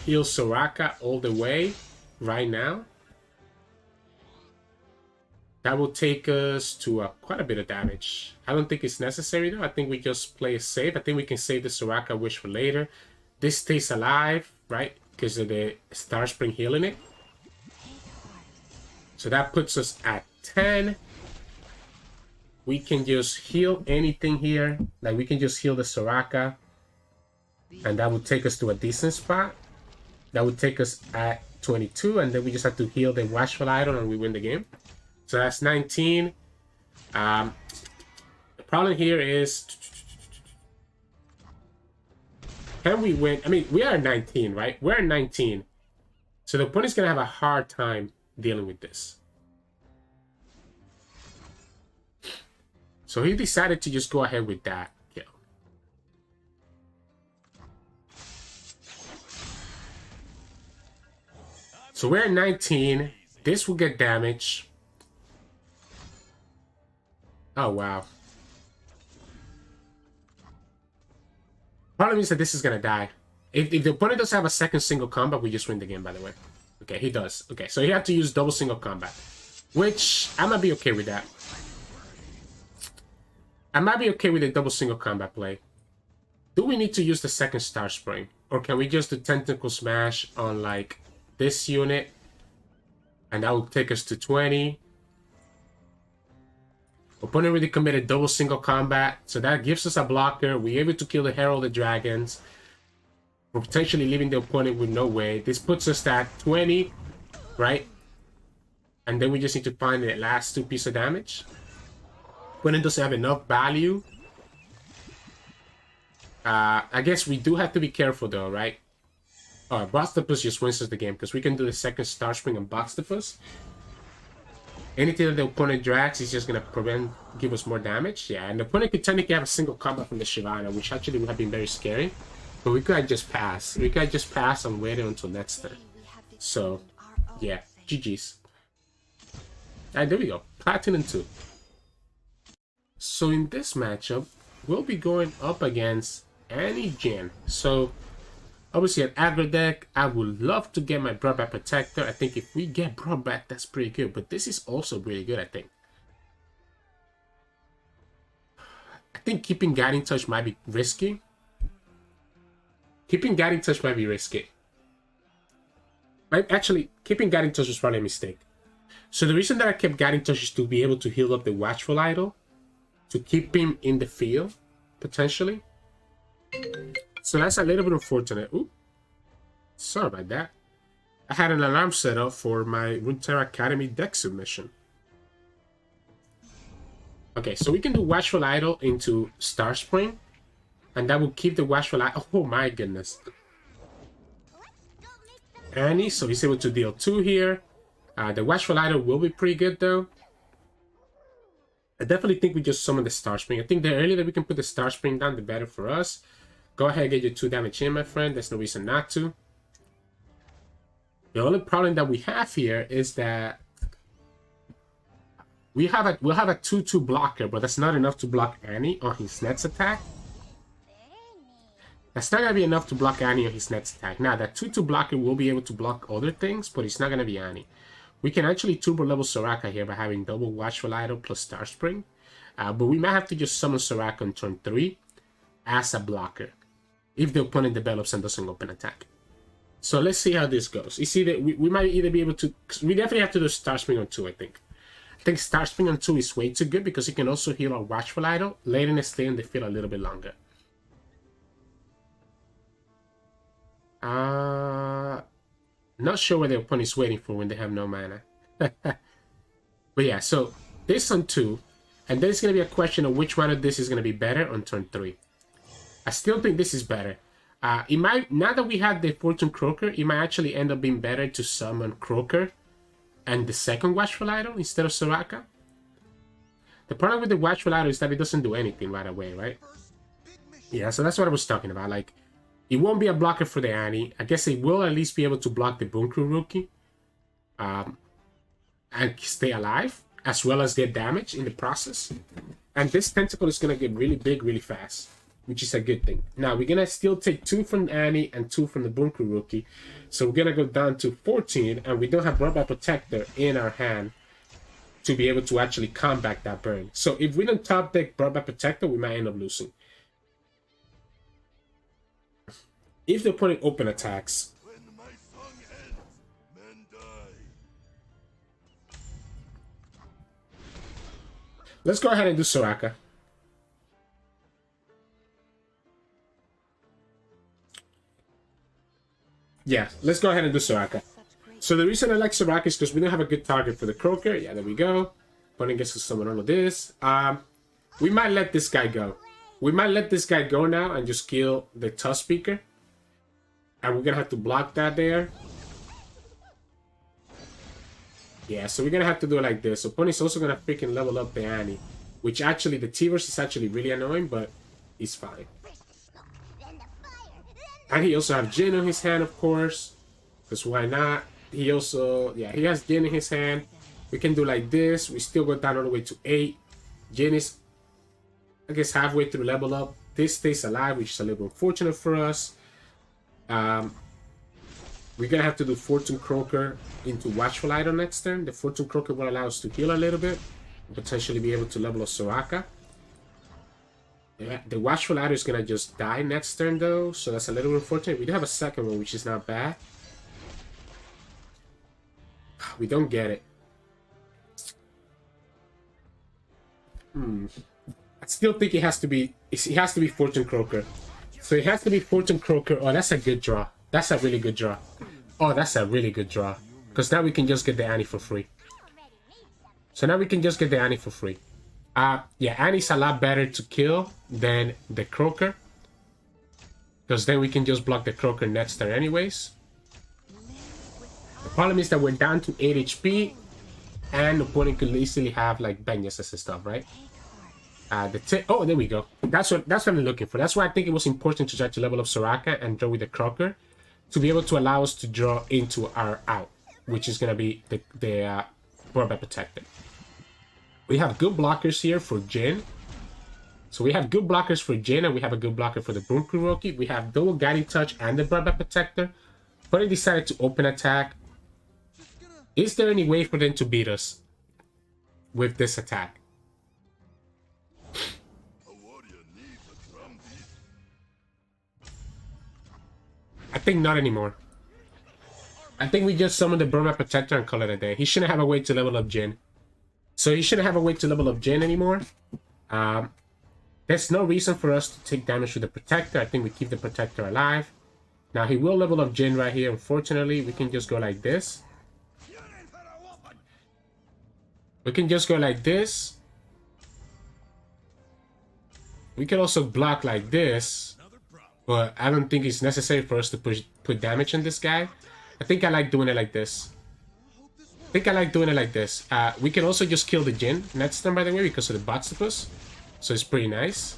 heal Soraka all the way right now. That will take us to quite a bit of damage. I don't think it's necessary though. I think we just play it safe. I think we can save the Soraka Wish for later. This stays alive, right? Because of the Star Spring healing it. So that puts us at 10. We can just heal anything here. Like we can just heal the Soraka. And that would take us to a decent spot. That would take us at 22. And then we just have to heal the Watchful Idol and we win the game. So that's 19. The problem here is... Can we win? I mean, we are at 19, right? We're at 19. So the opponent's going to have a hard time dealing with this. So he decided to just go ahead with that kill. So we're at 19. This will get damage. Oh, wow. Problem is that this is going to die. If the opponent doesn't have a second single combat, we just win the game, by the way. Okay, he does. Okay, so he had to use double single combat, which I might be okay with that. I might be okay with a double single combat play. Do we need to use the second Star Spring? Or can we just do Tentacle Smash on, like, this unit? And that will take us to 20. Opponent really committed double single combat, so that gives us a blocker. We're able to kill the Herald of the Dragons. We're potentially leaving the opponent with no way. This puts us at 20, right? And then we just need to find the last 2 pieces of damage. Opponent doesn't have enough value. I guess we do have to be careful though, right? Oh, Boxtopus just wins us the game because we can do the second Star Spring on Boxtopus. Anything that the opponent drags is just going to give us more damage. Yeah, and the opponent could technically have a single combat from the Shyvanna, which actually would have been very scary. But we could just pass. We could just pass and wait until next turn. So, yeah, GG's. Alright, there we go. Platinum 2. So in this matchup, we'll be going up against Annie Jhin. So, obviously at aggro deck, I would love to get my Broadback Protector. I think if we get Broadback, that's pretty good. But this is also really good, I think. I think keeping Guiding Touch might be risky. Keeping Guiding Touch might be risky. Actually, keeping Guiding Touch was probably a mistake. So the reason that I kept Guiding Touch is to be able to heal up the Watchful Idol. To keep him in the field, potentially. So that's a little bit unfortunate. Ooh. Sorry about that. I had an alarm set up for my Runeterra Academy deck submission. Okay, so we can do Watchful Idol into Star Spring. And that will keep the Watchful Idol. Oh my goodness. Annie, so he's able to deal 2 here. The Watchful Idol will be pretty good though. I definitely think we just summon the Star Spring. I think the earlier that we can put the Star Spring down, the better for us. Go ahead and get your 2 damage in, my friend. There's no reason not to. The only problem that we have here is that we'll have a 2/2 blocker, but that's not enough to block Annie on his next attack. That's not going to be enough to block Annie on his next attack. Now, that 2/2 blocker will be able to block other things, but it's not going to be Annie. We can actually turbo level Soraka here by having double Watchful Idol plus Star Spring. But we might have to just summon Soraka on turn 3 as a blocker. If the opponent develops and doesn't open attack. So let's see how this goes. You see that we might either be able to... We definitely have to do Star Spring on 2, I think. I think Star Spring on 2 is way too good because it can also heal our Watchful Idol, letting us stay in the field a little bit longer. Not sure what the opponent is waiting for when they have no mana. But yeah, so this on 2. And then it's going to be a question of which one of this is going to be better on turn 3. I still think this is better. It might, now that we have the Fortune Croaker, it might actually end up being better to summon Croaker and the second Watchful Idol instead of Soraka. The problem with the Watchful Idol is that it doesn't do anything right away, right? Yeah, so that's what I was talking about. Like, it won't be a blocker for the Annie. I guess it will at least be able to block the Bunker Rookie. And stay alive, as well as get damage in the process. And this Tentacle is going to get really big really fast, which is a good thing. Now, we're going to still take 2 from Annie and 2 from the Bunker Rookie. So we're going to go down to 14, and we don't have Broadback Protector in our hand to be able to actually combat that burn. So if we don't top deck Broadback Protector, we might end up losing. If the opponent open attacks, let's go ahead and do Soraka. Yeah, let's go ahead and do Soraka. So the reason I like Soraka is because we don't have a good target for the Croaker. Yeah, there we go. Opponent gets to summon all of this. We might let this guy go. We might let this guy go now and just kill the Tusk Speaker. And we're going to have to block that there. Yeah, so we're going to have to do it like this. Opponent's also going to freaking level up the Annie. Which actually, the T-Verse is actually really annoying, but it's fine. And he also has Jhin on his hand, of course. Because why not? He also, yeah, he has Jhin in his hand. We can do like this. We still go down all the way to 8. Jhin is, I guess, halfway through level up. This stays alive, which is a little unfortunate for us. We're gonna have to do Fortune Croaker into Watchful Idol next turn. The Fortune Croaker will allow us to heal a little bit, potentially be able to level up Soraka. Yeah, the Watchful Idol is gonna just die next turn though, so that's a little unfortunate. We do have a second one, which is not bad. We don't get it. I still think it has to be Fortune Croaker. So it has to be Fortune Croaker. Oh, that's a good draw. That's a really good draw. Oh, that's a really good draw. Because now we can just get the Annie for free. So now we can just get the Annie for free. Yeah, Annie's a lot better to kill than the Croaker. Because then we can just block the Croaker next turn anyways. The problem is that we're down to 8 HP. And the opponent could easily have like Benyas and stuff, right? Oh, there we go. That's what I'm looking for. That's why I think it was important to try to level up Soraka and draw with the Croaker to be able to allow us to draw into our out, which is gonna be the Broadback Protector. We have good blockers here for Jhin. So we have good blockers for Jhin and we have a good blocker for the Boom Kuroki. We have double Guiding Touch and the Broadback Protector. But he decided to open attack. Is there any way for them to beat us with this attack? I think not anymore. I think we just summon the Burma Protector and call it a day. He shouldn't have a way to level up Jhin. So he shouldn't have a way to level up Jhin anymore. There's no reason for us to take damage with the Protector. I think we keep the Protector alive. Now he will level up Jhin right here. Unfortunately, we can just go like this. We can just go like this. We can also block like this. But I don't think it's necessary for us to put damage on this guy. I think I like doing it like this. We can also just kill the Jhin next turn, by the way, because of the Botstopus. So it's pretty nice.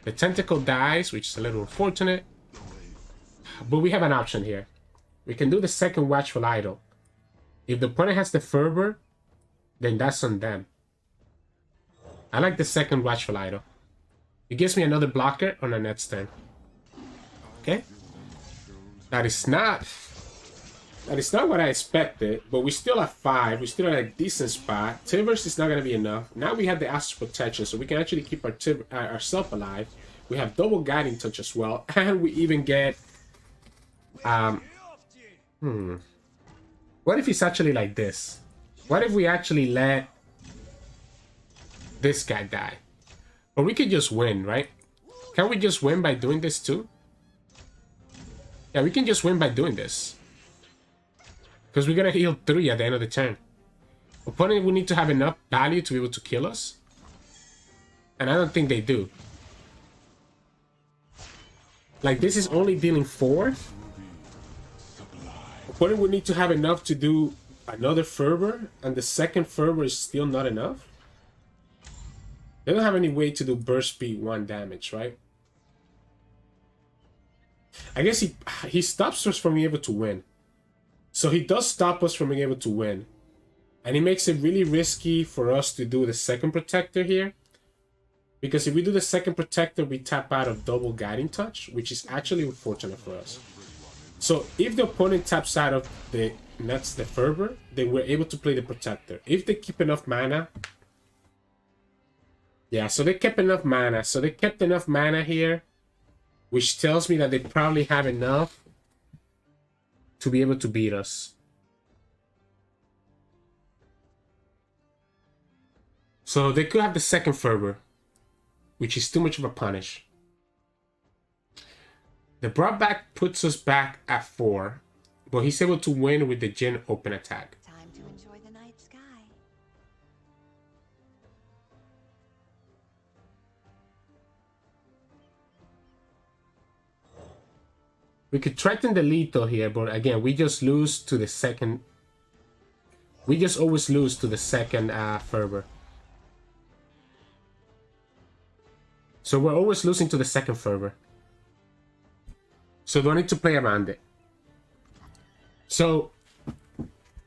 The Tentacle dies, which is a little unfortunate. But we have an option here. We can do the second Watchful Idol. If the opponent has the Fervor, then that's on them. I like the second Watchful Idol. It gives me another blocker on the next turn. Okay? That is not what I expected, but we still have 5. We still at a decent spot. Tivers is not going to be enough. Now we have the Astral Protection, so we can actually keep ourselves alive. We have double Guiding Touch as well, and we even get... What if it's actually like this? What if we actually let this guy die? Or we could just win, right? Can we just win by doing this too? Yeah, we can just win by doing this. Because we're going to heal 3 at the end of the turn. Opponent will need to have enough value to be able to kill us. And I don't think they do. Like, this is only dealing 4. Opponent would need to have enough to do another Fervor. And the second Fervor is still not enough. They don't have any way to do burst speed 1 damage, right? I guess he stops us from being able to win. So he does stop us from being able to win. And he makes it really risky for us to do the second Protector here. Because if we do the second Protector, we tap out of double Guiding Touch, which is actually unfortunate for us. So if the opponent taps out of the Fervor, then we're able to play the Protector. If they keep enough mana... Yeah, so they kept enough mana. So they kept enough mana here, which tells me that they probably have enough to be able to beat us. So they could have the second Fervor, which is too much of a punish. The Broadback puts us back at 4, but he's able to win with the Jhin open attack. Time to enjoy the night sky. We could threaten the lethal here, but again, we just lose to the second. We just always lose to the second Fervor. So we're always losing to the second Fervor. So don't need to play around it. So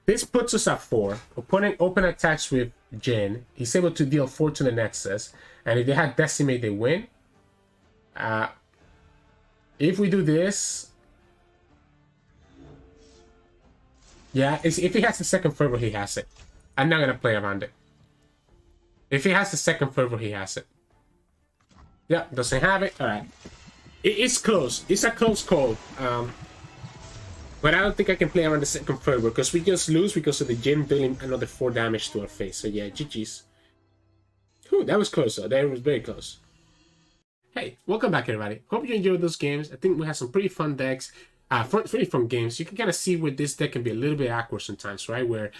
this puts us at 4. Opponent open attacks with Jhin. He's able to deal 4 to the Nexus. And if they had Decimate, they win. If we do this, Yeah, if he has the second fervor, he has it. I'm not gonna play around it. If he has the second fervor, he has it. Yeah, doesn't have it. All right. It's close. It's a close call. But I don't think I can play around the second fervor because we just lose because of the Jhin dealing another 4 damage to our face. So yeah, GG's. Whew, that was close though. That was very close. Hey, welcome back everybody. Hope you enjoyed those games. I think we have some pretty fun decks. Pretty fun games. You can kind of see where this deck can be a little bit awkward sometimes, right? Where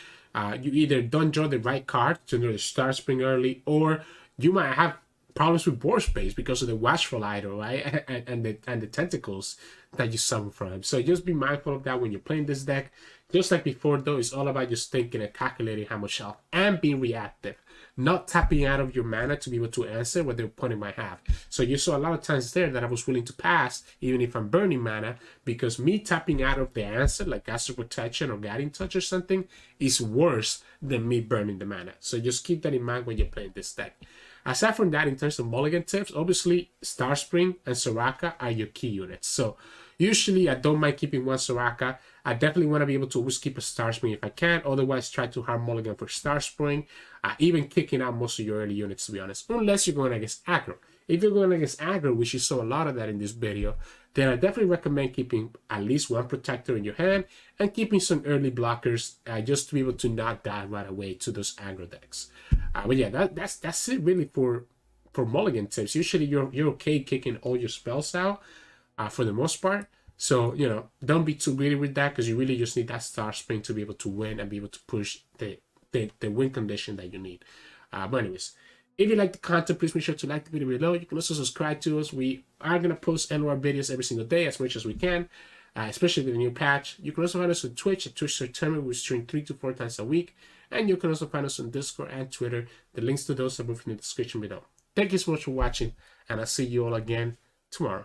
you either don't draw the right card to draw the Star Spring early, or you might have problems with board space because of the Watchful Idol, right? and the tentacles that you summon from him. So just be mindful of that when you're playing this deck. Just like before though, it's all about just thinking and calculating how much health and being reactive. Not tapping out of your mana to be able to answer what their opponent might have. So you saw a lot of times there that I was willing to pass even if I'm burning mana, because me tapping out of the answer like Astral Protection or Guiding Touch or something is worse than me burning the mana. So just keep that in mind when you're playing this deck. Aside from that, in terms of mulligan tips, obviously Star Spring and Soraka are your key units. So usually I don't mind keeping one Soraka. I definitely want to be able to always keep a Star Spring if I can. Otherwise, try to hard mulligan for Star Spring. Even kicking out most of your early units, to be honest. Unless you're going against aggro. If you're going against aggro, which you saw a lot of that in this video, then I definitely recommend keeping at least one protector in your hand and keeping some early blockers just to be able to not die right away to those aggro decks. But yeah, that's it really for mulligan tips. Usually you're okay kicking all your spells out for the most part. So, you know, don't be too greedy with that because you really just need that Star Spring to be able to win and be able to push the win condition that you need. But anyways, if you like the content, please make sure to like the video below. You can also subscribe to us. We are going to post LOR videos every single day as much as we can, especially with the new patch. You can also find us on Twitch at Twitch Sirturmund. We stream 3 to 4 times a week. And you can also find us on Discord and Twitter. The links to those are both in the description below. Thank you so much for watching, and I'll see you all again tomorrow.